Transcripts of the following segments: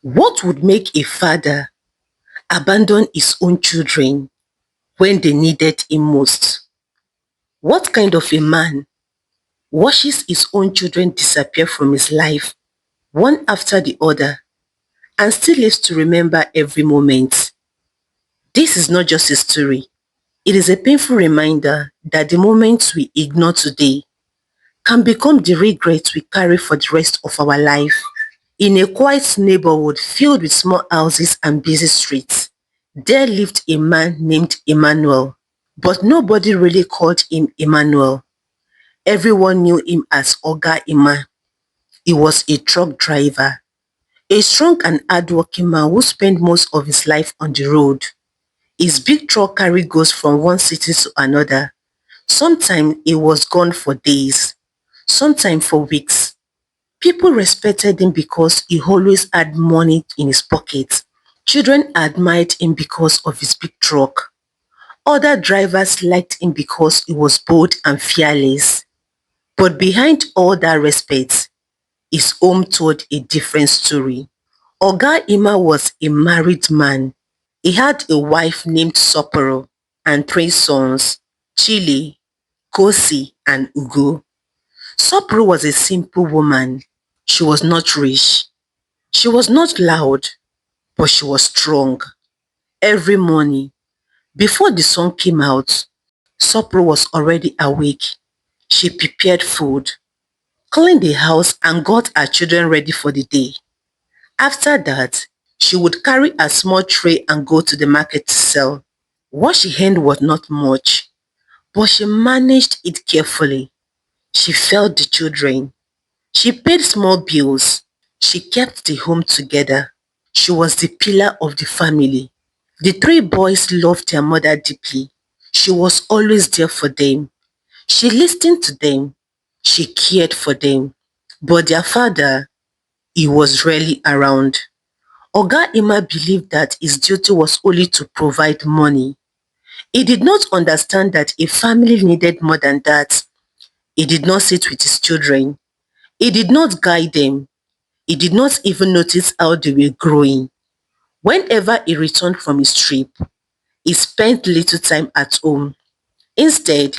What would make a father abandon his own children when they needed him most? What kind of a man watches his own children disappear from his life one after the other and still lives to remember every moment? This is not just a story. It is a painful reminder that the moments we ignore today can become the regrets we carry for the rest of our life. In a quiet neighborhood filled with small houses and busy streets, there lived a man named Emmanuel. But nobody really called him Emmanuel. Everyone knew him as Oga Emma. He was a truck driver, a strong and hardworking man who spent most of his life on the road. His big truck carried goods from one city to another. Sometimes he was gone for days, sometimes for weeks. People respected him because he always had money in his pocket. Children admired him because of his big truck. Other drivers liked him because he was bold and fearless. But behind all that respect, his home told a different story. Oga Ima was a married man. He had a wife named Soporo and three sons, Chile, Kosi, and Ugo. Soporo was a simple woman. She was not rich. She was not loud, but she was strong. Every morning, before the sun came out, Sopro was already awake. She prepared food, cleaned the house and got her children ready for the day. After that, she would carry a small tray and go to the market to sell. What she earned was not much, but she managed it carefully. She fed the children. She paid small bills. She kept the home together. She was the pillar of the family. The three boys loved their mother deeply. She was always there for them. She listened to them. She cared for them. But their father, he was rarely around. Oga Ima believed that his duty was only to provide money. He did not understand that a family needed more than that. He did not sit with his children. He did not guide them. He did not even notice how they were growing. Whenever he returned from his trip, he spent little time at home. Instead,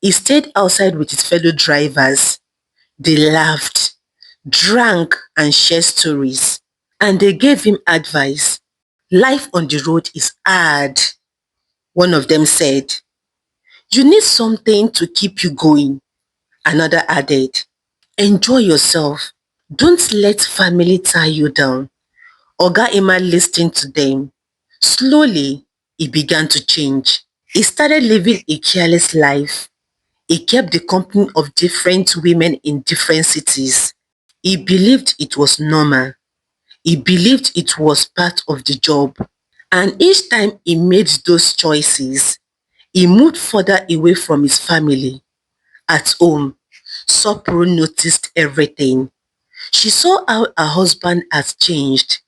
he stayed outside with his fellow drivers. They laughed, drank, and shared stories. And they gave him advice. Life on the road is hard, one of them said. You need something to keep you going, another added. Enjoy yourself. Don't let family tie you down. Oga Ima listened to them. Slowly, he began to change. He started living a careless life. He kept the company of different women in different cities. He believed it was normal. He believed it was part of the job. And each time he made those choices, he moved further away from his family. At home, Sopro noticed everything. She saw how her husband has changed.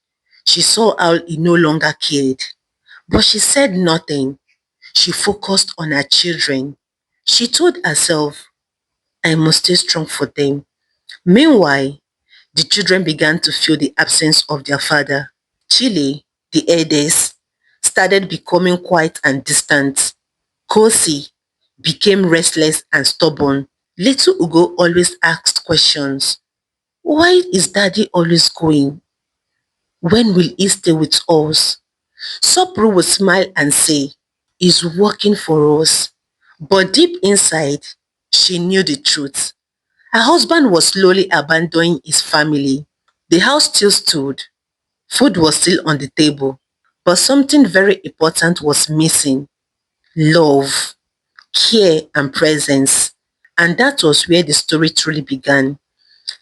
She saw how he no longer cared. But she said nothing. She focused on her children. She told herself, I must stay strong for them. Meanwhile, the children began to feel the absence of their father. Chile, the eldest, started becoming quiet and distant. Kosi became restless and stubborn. Little Ugo always asked questions. Why is daddy always going? When will he stay with us? Sopro would smile and say, he's working for us. But deep inside, she knew the truth. Her husband was slowly abandoning his family. The house still stood. Food was still on the table. But something very important was missing. Love, care and presence. And that was where the story truly began.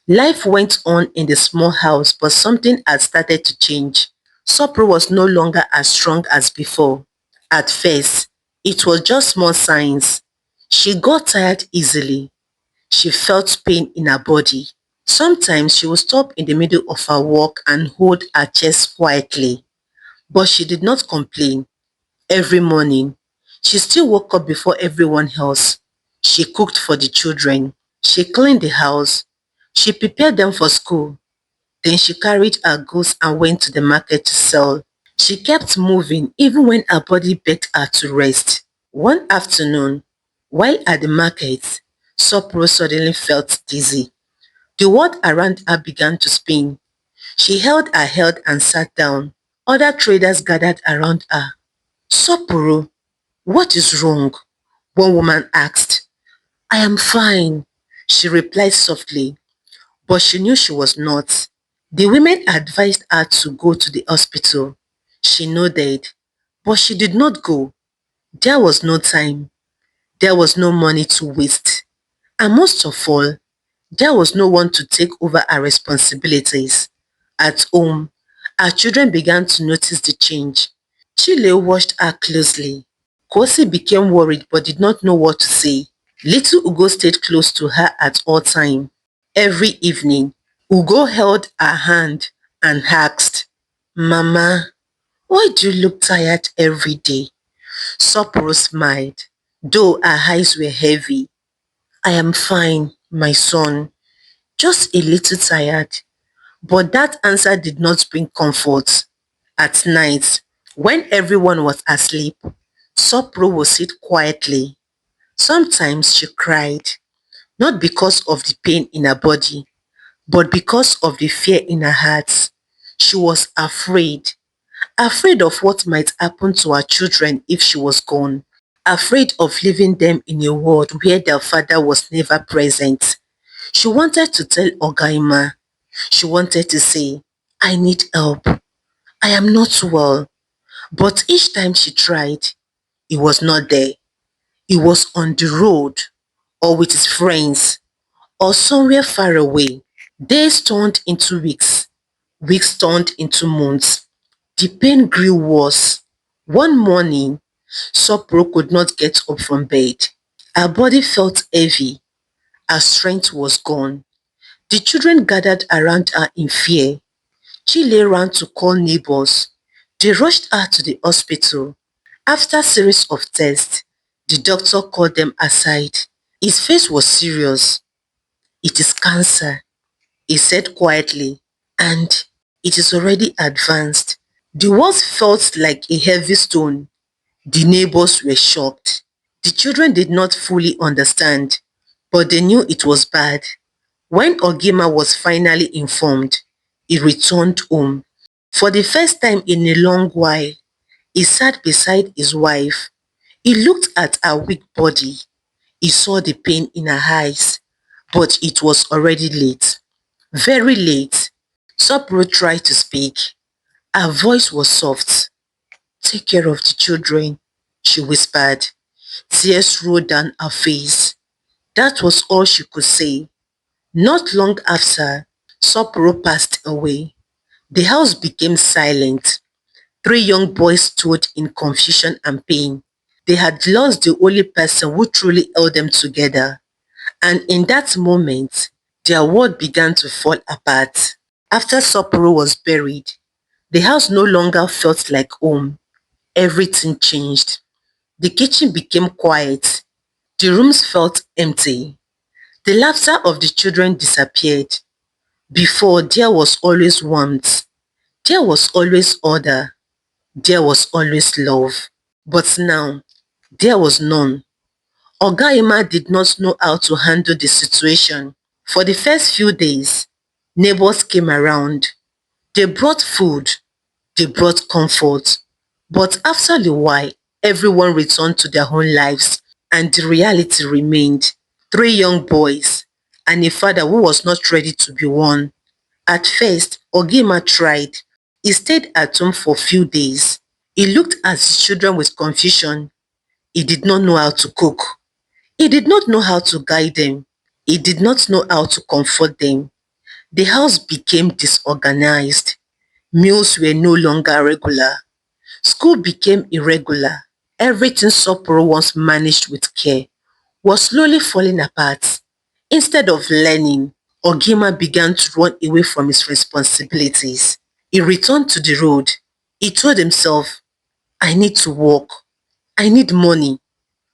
Life went on in the small house, but something had started to change. Sopro was no longer as strong as before. At first, it was just small signs. She got tired easily. She felt pain in her body. Sometimes she would stop in the middle of her walk and hold her chest quietly. But she did not complain. Every morning, she still woke up before everyone else. She cooked for the children. She cleaned the house. She prepared them for school. Then she carried her goods and went to the market to sell. She kept moving even when her body begged her to rest. One afternoon, while at the market, Sopro suddenly felt dizzy. The world around her began to spin. She held her head and sat down. Other traders gathered around her. Sopro, what is wrong? One woman asked. I am fine, she replied softly, but she knew she was not. The women advised her to go to the hospital. She nodded, but she did not go. There was no time. There was no money to waste. And most of all, there was no one to take over her responsibilities. At home, her children began to notice the change. Chile watched her closely. Kosi became worried but did not know what to say. Little Ugo stayed close to her at all time. Every evening, Ugo held her hand and asked, Mama, why do you look tired every day? Sopro smiled, though her eyes were heavy. I am fine, my son, just a little tired. But that answer did not bring comfort. At night, when everyone was asleep, Sopro would sit quietly. Sometimes she cried, not because of the pain in her body, but because of the fear in her heart. She was afraid, afraid of what might happen to her children if she was gone, afraid of leaving them in a world where their father was never present. She wanted to tell Ogaima. She wanted to say, I need help. I am not well. But each time she tried, he was not there. He was on the road, or with his friends, or somewhere far away. Days turned into weeks. Weeks turned into months. The pain grew worse. One morning, Sopro could not get up from bed. Her body felt heavy. Her strength was gone. The children gathered around her in fear. Chile ran to call neighbors. They rushed her to the hospital. After a series of tests, the doctor called them aside. His face was serious. It is cancer, he said quietly, and it is already advanced. The words felt like a heavy stone. The neighbors were shocked. The children did not fully understand, but they knew it was bad. When Ogima was finally informed, he returned home. For the first time in a long while, he sat beside his wife. He looked at her weak body. He saw the pain in her eyes, but it was already late. Very late. Sopro tried to speak. Her voice was soft. Take care of the children, she whispered. Tears rolled down her face. That was all she could say. Not long after, Sopro passed away. The house became silent. Three young boys stood in confusion and pain. They had lost the only person who truly held them together. And in that moment, their world began to fall apart. After Sopro was buried, the house no longer felt like home. Everything changed. The kitchen became quiet. The rooms felt empty. The laughter of the children disappeared. Before, there was always warmth. There was always order. There was always love. But now, there was none. Oga Emma did not know how to handle the situation. For the first few days, neighbors came around. They brought food. They brought comfort. But after a while, everyone returned to their own lives and the reality remained. Three young boys and a father who was not ready to be one. At first, Ogima tried. He stayed at home for a few days. He looked at his children with confusion. He did not know how to cook. He did not know how to guide them. He did not know how to comfort them. The house became disorganized. Meals were no longer regular. School became irregular. Everything Sopro once managed with care was slowly falling apart. Instead of learning, Ogima began to run away from his responsibilities. He returned to the road. He told himself, I need to work. I need money.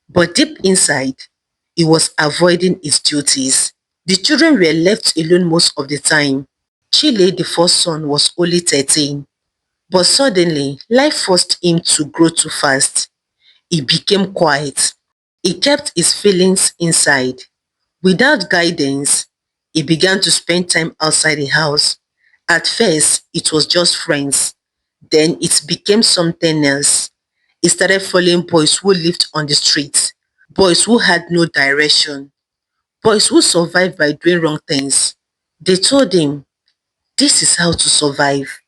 But deep inside, he was avoiding his duties. The children were left alone most of the time. Chile, the first son, was only 13, but suddenly life forced him to grow too fast. He became quiet. He kept his feelings inside. Without guidance, he began to spend time outside the house. At first, it was just friends. Then it became something else. He started following boys who lived on the streets, boys who had no direction, boys who survived by doing wrong things. They told him, this is how to survive.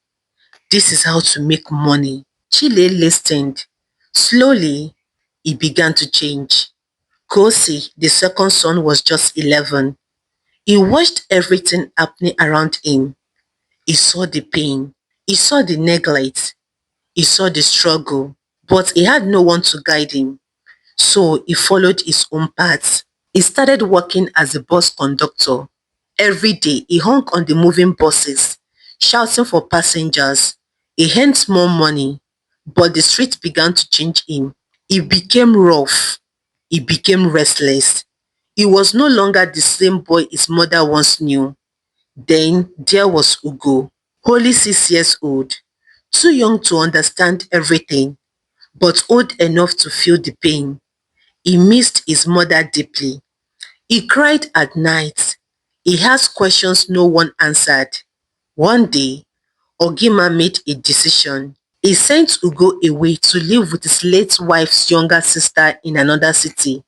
This is how to make money. Chile listened. Slowly, he began to change. Kosi, the second son, was just 11. He watched everything happening around him. He saw the pain. He saw the neglect. He saw the struggle. But he had no one to guide him. So he followed his own path. He started working as a bus conductor. Every day, he hung on the moving buses, shouting for passengers. He earned more money, but the street began to change him. He became rough. He became restless. He was no longer the same boy his mother once knew. Then there was Ugo, only 6 years old, too young to understand everything, but old enough to feel the pain. He missed his mother deeply. He cried at night. He asked questions no one answered. One day, Ogima made a decision. He sent Ugo away to live with his late wife's younger sister in another city.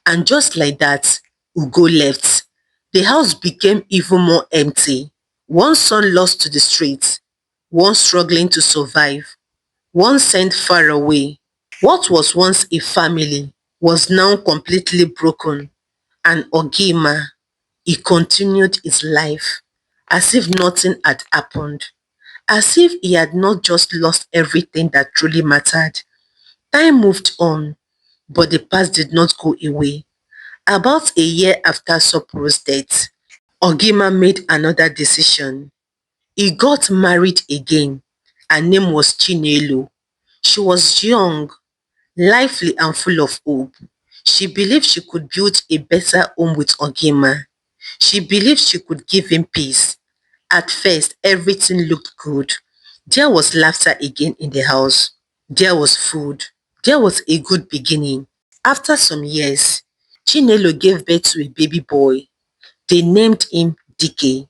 And just like that, Ugo left. The house became even more empty. One son lost to the streets, one struggling to survive, one sent far away. What was once a family was now completely broken. And Ogima, he continued his life as if nothing had happened, as if he had not just lost everything that truly mattered. Time moved on, but the past did not go away. About a year after Soporo's death, Ogima made another decision. He got married again. Her name was Chinelo. She was young, lively and full of hope. She believed she could build a better home with Ogima. She believed she could give him peace. At first, everything looked good. There was laughter again in the house. There was food. There was a good beginning. After some years, Chinelo gave birth to a baby boy. They named him Dike.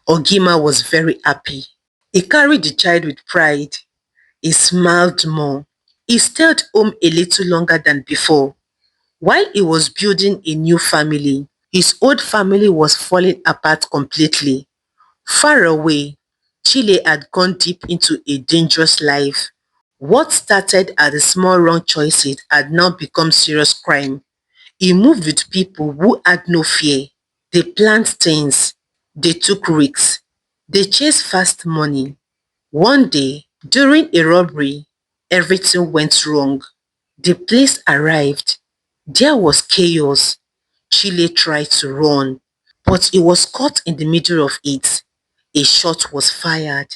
Ogima was very happy. He carried the child with pride. He smiled more. He stayed home a little longer than before. While he was building a new family, his old family was falling apart completely. Far away, Chile had gone deep into a dangerous life. What started as a small wrong choices had now become serious crime. He moved with people who had no fear. They planned things. They took risks. They chased fast money. One day, during a robbery, everything went wrong. The police arrived. There was chaos. Chile tried to run, but he was caught in the middle of it. A shot was fired,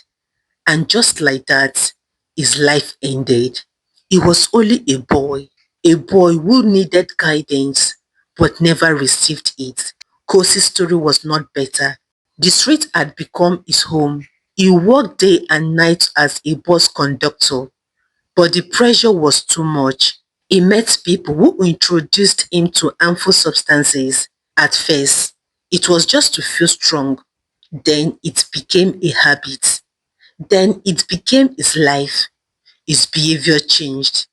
and just like that, his life ended. He was only a boy who needed guidance but never received it. Kosi's story was not better. The street had become his home. He worked day and night as a bus conductor, but the pressure was too much. He met people who introduced him to harmful substances. At first, it was just to feel strong. Then it became a habit. Then it became his life. His behavior changed.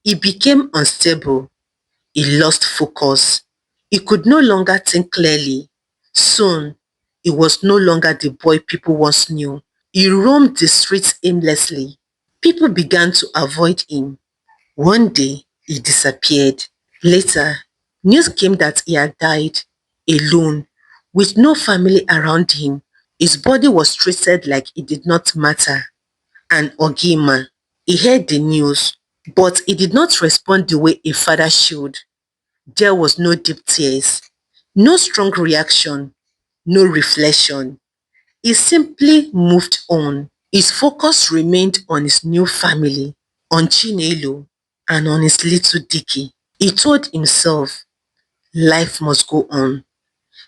He became unstable. He lost focus. He could no longer think clearly. Soon, he was no longer the boy people once knew. He roamed the streets aimlessly. People began to avoid him. One day, he disappeared. Later, news came that he had died alone, with no family around him. His body was treated like it did not matter. And Ogima, he heard the news, but he did not respond the way a father should. There was no deep tears, no strong reaction, no reflection. He simply moved on. His focus remained on his new family, on Chinelo, and on his little Dicky. He told himself, life must go on.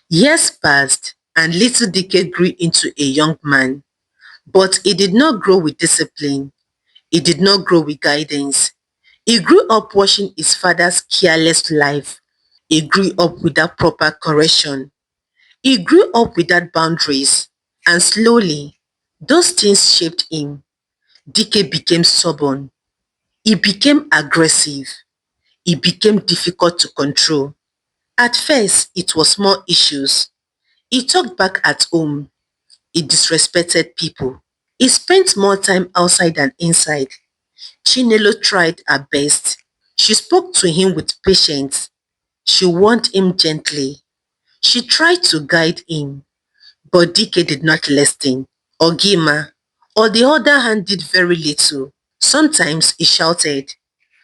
Years passed and little Dike grew into a young man. But he did not grow with discipline. He did not grow with guidance. He grew up watching his father's careless life. He grew up without proper correction. He grew up without boundaries. And slowly, those things shaped him. Dike became stubborn. He became aggressive. He became difficult to control. At first, it was small issues. He talked back at home. He disrespected people. He spent more time outside than inside. Chinelo tried her best. She spoke to him with patience. She warned him gently. She tried to guide him, but Dike did not listen. Ogima, on the other hand, did very little. Sometimes he shouted,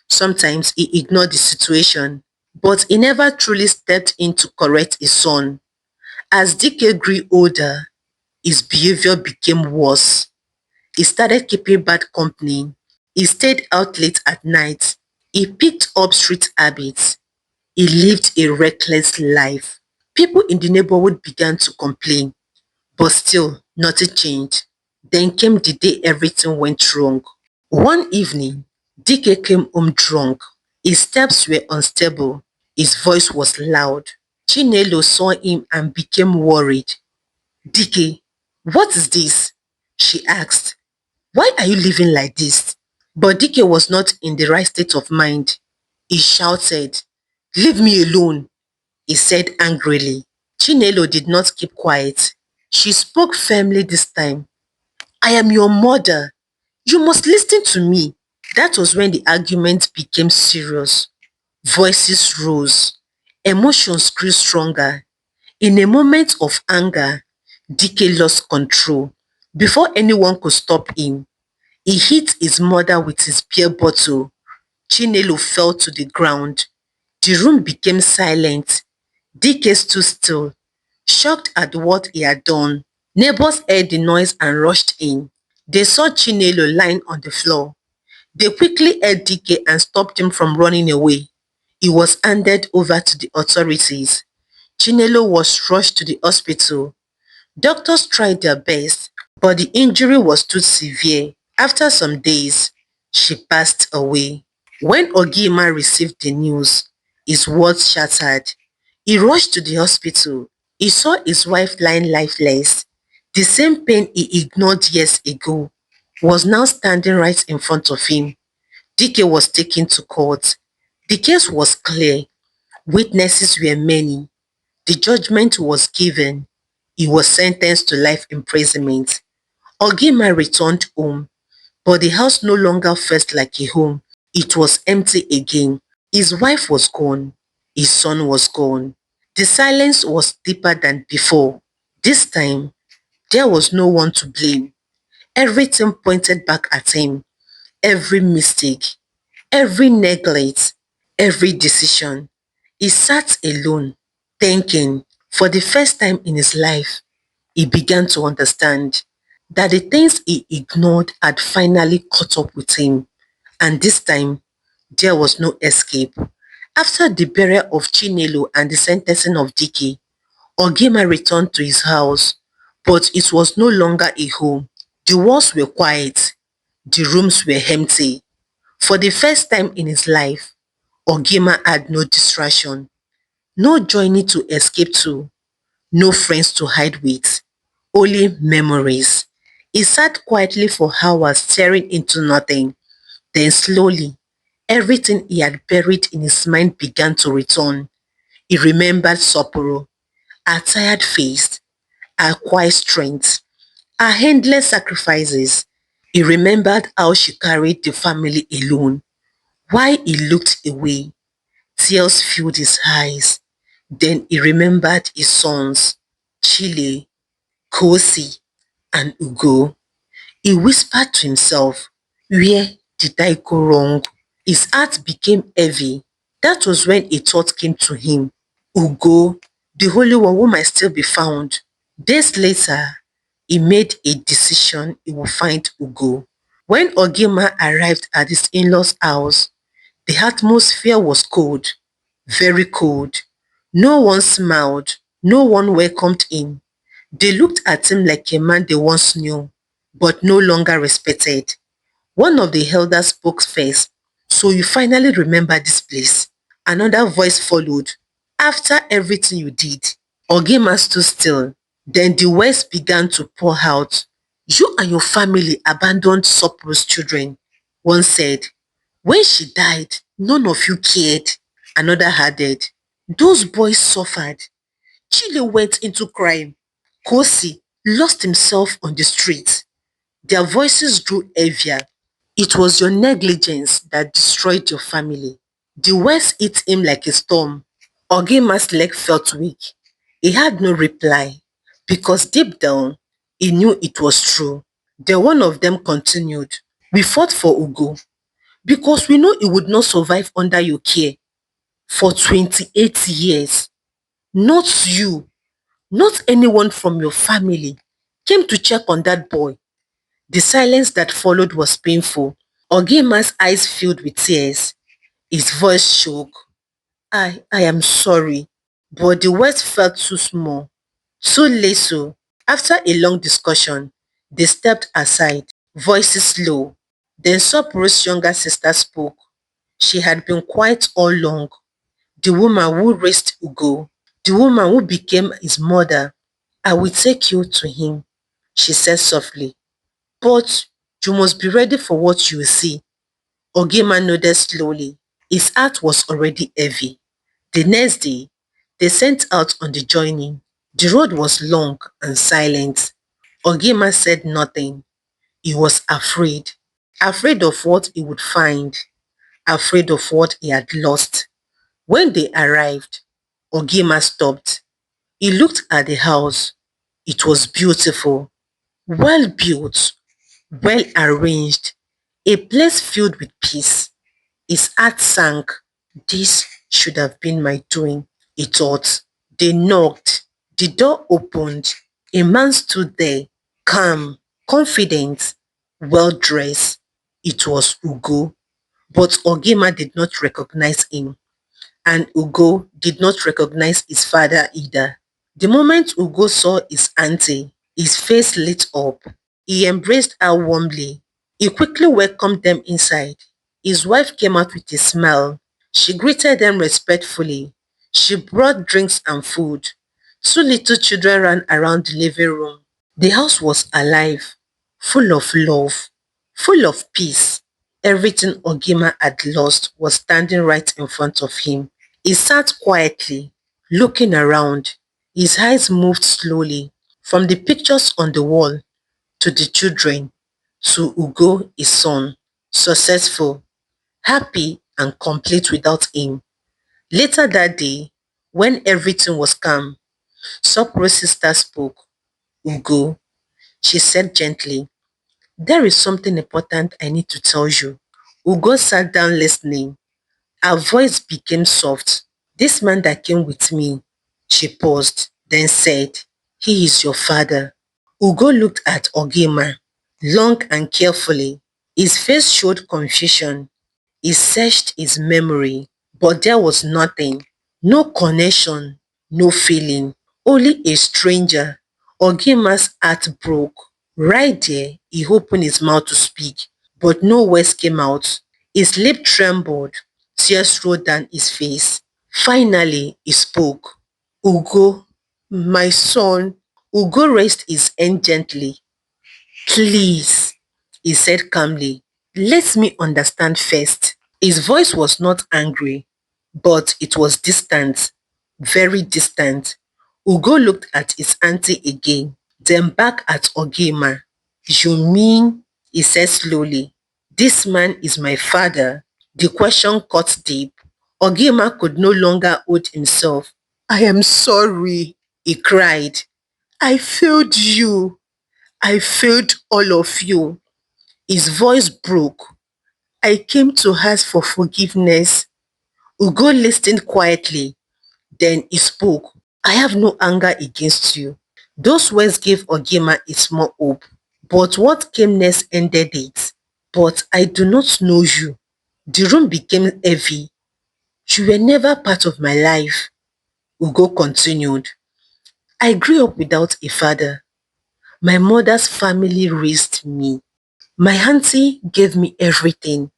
sometimes he ignored the situation, but he never truly stepped in to correct his son. As Dike grew older, his behavior became worse. He started keeping bad company. He stayed out late at night. He picked up street habits. He lived a reckless life. People in the neighborhood began to complain, but still nothing changed. Then came the day everything went wrong. One evening, Dike came home drunk. His steps were unstable. His voice was loud. Chinelo saw him and became worried. Dike, what is this? She asked. Why are you living like this? But Dike was not in the right state of mind. He shouted, Leave me alone, he said angrily. Chinelo did not keep quiet. She spoke firmly this time. I am your mother. You must listen to me. That was when the argument became serious. Voices rose. Emotions grew stronger. In a moment of anger, Dike lost control. Before anyone could stop him, he hit his mother with his beer bottle. Chinelo fell to the ground. The room became silent. Dike stood still, shocked at what he had done. Neighbors heard the noise and rushed in. They saw Chinelo lying on the floor. They quickly held Dike and stopped him from running away. He was handed over to the authorities. Chinelo was rushed to the hospital. Doctors tried their best, but the injury was too severe. After some days, she passed away. When Ogima received the news, his world shattered. He rushed to the hospital. He saw his wife lying lifeless. The same pain he ignored years ago was now standing right in front of him. Dike was taken to court. The case was clear. Witnesses were many. The judgment was given. He was sentenced to life imprisonment. Ogima returned home, but the house no longer felt like a home. It was empty again. His wife was gone. His son was gone. The silence was deeper than before. This time, there was no one to blame. Everything pointed back at him. Every mistake, every neglect, every decision. He sat alone, thinking. For the first time in his life, he began to understand that the things he ignored had finally caught up with him. And this time, there was no escape. After the burial of Chinelo and the sentencing of Dike, Ogima returned to his house, but it was no longer a home. The walls were quiet. The rooms were empty. For the first time in his life, Ogima had no distraction, no journey to escape to, no friends to hide with, only memories. He sat quietly for hours staring into nothing. Then slowly, everything he had buried in his mind began to return. He remembered Sapporo, her tired face, her quiet strength, her endless sacrifices. He remembered how she carried the family alone. While he looked away, tears filled his eyes. Then he remembered his sons, Chile, Kosi, and Ugo. He whispered to himself, where did I go wrong? His heart became heavy. That was when a thought came to him. Ugo, the Holy One who might still be found. Days later, he made a decision he would find Ugo. When Ogima arrived at his in-laws' house, the atmosphere was cold, very cold. No one smiled, no one welcomed him. They looked at him like a man they once knew, but no longer respected. One of the elders spoke first. So you finally remember this place. Another voice followed. After everything you did, Ogema stood still. Then the words began to pour out. You and your family abandoned Sopro's children. One said, when she died, none of you cared. Another added, those boys suffered. Chile went into crime. Kosi lost himself on the street. Their voices grew heavier. It was your negligence that destroyed your family. The words hit him like a storm. Ogema's leg felt weak. He had no reply because deep down, he knew it was true. Then one of them continued. We fought for Ugo because we know he would not survive under your care for 28 years. Not you, not anyone from your family came to check on that boy. The silence that followed was painful. Ogema's eyes filled with tears. His voice shook. I am sorry, but the words felt too small, so little. After a long discussion, they stepped aside, voices low. Then Sopro's younger sister spoke. She had been quiet all along. The woman who raised Ugo, the woman who became his mother. I will take you to him, she said softly. But you must be ready for what you will see. Ogema nodded slowly. His heart was already heavy. The next day, they set out on the journey. The road was long and silent. Ogema said nothing. He was afraid. Afraid of what he would find. Afraid of what he had lost. When they arrived, Ogema stopped. He looked at the house. It was beautiful, well built, well arranged, a place filled with peace. His heart sank. This should have been my doing, he thought. They knocked. The door opened. A man stood there, calm, confident, well dressed. It was Ugo, but Ogema did not recognize him, and Ugo did not recognize his father either. The moment Ugo saw his auntie, his face lit up. He embraced her warmly. He quickly welcomed them inside. His wife came out with a smile. She greeted them respectfully. She brought drinks and food. Two little children ran around the living room. The house was alive, full of love, full of peace. Everything Ogima had lost was standing right in front of him. He sat quietly, looking around. His eyes moved slowly from the pictures on the wall to the children to Ugo, his son, successful, happy and complete without him. Later that day, when everything was calm, Sopro's sister spoke. Ugo, she said gently, there is something important I need to tell you. Ugo sat down listening. Her voice became soft. This man that came with me, she paused, then said, he is your father. Ugo looked at Ogema long and carefully. His face showed confusion. He searched his memory, but there was nothing. No connection, no feeling, only a stranger. Ogema's heart broke. Right there, he opened his mouth to speak, but no words came out. His lip trembled. Tears rolled down his face. Finally, he spoke. Ugo, my son. Ugo raised his hand gently. Please, he said calmly, let me understand first. His voice was not angry, but it was distant, very distant. Ugo looked at his auntie again, then back at Ogema. You mean, he said slowly, this man is my father? The question cut deep. Ogema could no longer hold himself. I am sorry, he cried. I failed you. I failed all of you. His voice broke. I came to ask for forgiveness. Ugo listened quietly. Then he spoke. I have no anger against you. Those words gave Ogema a small hope. But what came next ended it. But I do not know you. The room became heavy. You were never part of my life. Ugo continued. I grew up without a father. My mother's family raised me. My auntie gave me everything.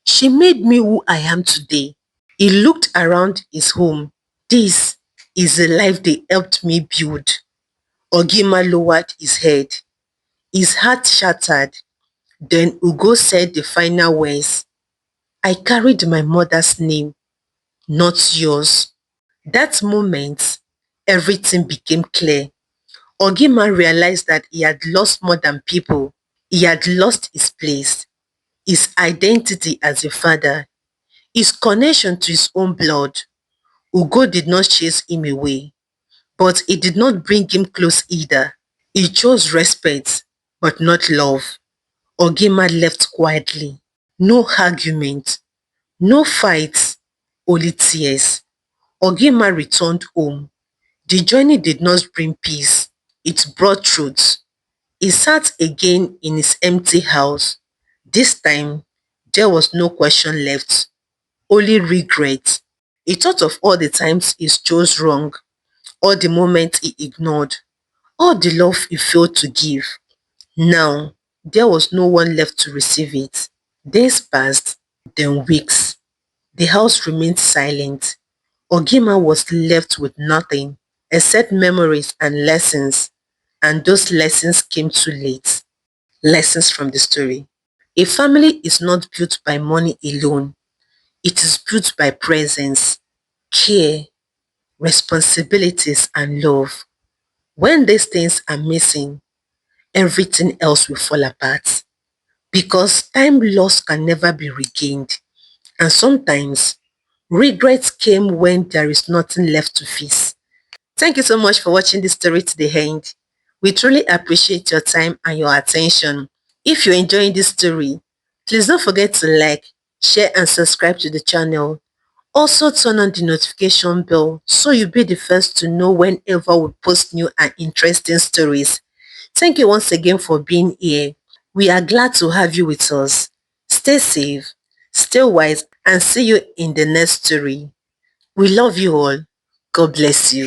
She made me who I am today. He looked around his home. This is the life they helped me build. Ogima lowered his head. His heart shattered. Then Ugo said the final words. I carried my mother's name, not yours. That moment, everything became clear. Ogima realized that he had lost more than people. He had lost his place, his identity as a father, his connection to his own blood. Ugo did not chase him away, but he did not bring him close either. He chose respect, but not love. Ogima left quietly. No argument, no fights, only tears. Ogima returned home. The journey did not bring peace. It brought truth. He sat again in his empty house. This time, there was no question left, only regret. He thought of all the times he chose wrong, all the moments he ignored, all the love he failed to give. Now, there was no one left to receive it. Days passed, then weeks. The house remained silent. Ogima was left with nothing except memories and lessons, and those lessons came too late. Lessons from the story. A family is not built by money alone. It is built by presence, care, responsibilities, and love. When these things are missing, everything else will fall apart. Because time lost can never be regained. And sometimes, regrets came when there is nothing left to face. Thank you so much for watching this story to the end. We truly appreciate your time and your attention. If you're enjoying this story, please don't forget to like, share and subscribe to the channel. Also turn on the notification bell so you'll be the first to know whenever we post new and interesting stories. Thank you once again for being here. We are glad to have you with us. Stay safe, stay wise, and see you in the next story. We love you all. God bless you.